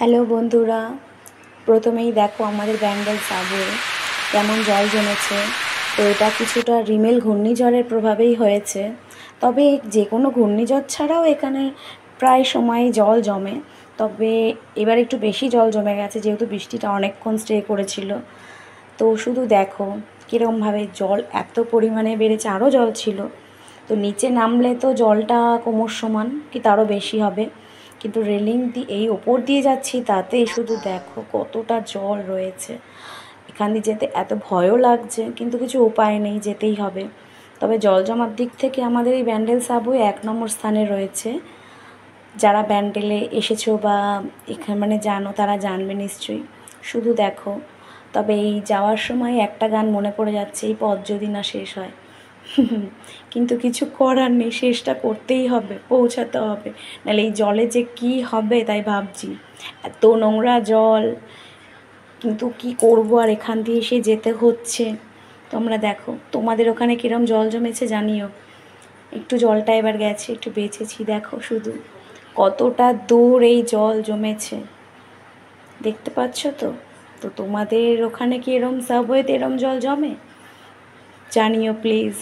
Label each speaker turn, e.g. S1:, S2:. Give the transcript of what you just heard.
S1: Hello বন্ধুরা, প্রথমেই দেখো আমাদের ব্যান্ডেল সাবওয়ে কেমন জল জমেছে। তো এটা কিছুটা রিমেল ঘূর্ণিঝড়ের প্রভাবেই হয়েছে। তবে যে কোনো ঘূর্ণিঝড় ছাড়াও এখানে প্রায় সময়ই জল জমে। তবে এবার একটু বেশি জল জমে গেছে, যেহেতু বৃষ্টিটা অনেকক্ষণ স্টে করেছিল। তো শুধু দেখো কীরকমভাবে জল এত পরিমাণে বেড়েছে, আরও জল ছিল। তো নিচে নামলে তো জলটা কোমর সমান কি তারও বেশি হবে, কিন্তু রেলিং দিয়ে এই ওপর দিয়ে যাচ্ছি, তাতে শুধু দেখো কতটা জল রয়েছে। এখান দিয়ে যেতে এত ভয়ও লাগছে, কিন্তু কিছু উপায় নেই, যেতেই হবে। তবে জল জমার দিক থেকে আমাদের এই ব্যান্ডেল সাবওয়ে 1 নম্বর স্থানে রয়েছে। যারা ব্যান্ডেলে এসেছো বা এখানে মানে জানো, তারা জানবে নিশ্চয়ই। শুধু দেখো। তবে এই যাওয়ার সময় একটা গান মনে পড়ে যাচ্ছে, এই পথ যদি না শেষ হয়। কিন্তু কিছু করার নেই, শেষটা করতেই হবে, পৌঁছাতে হবে। নাহলে এই জলে যে কী হবে তাই ভাবছি। এত নোংরা জল, কিন্তু কি করব, আর এখান দিয়ে এসে যেতে হচ্ছে। তোমরা দেখো তোমাদের ওখানে কীরকম জল জমেছে জানিও। একটু জলটা এবার গেছে, একটু বেঁচেছি। দেখো শুধু কতটা দূর এই জল জমেছে, দেখতে পাচ্ছ তো। তো তোমাদের ওখানে কি এরম সাবওয়েতে এরম জল জমে? জানিও প্লিজ।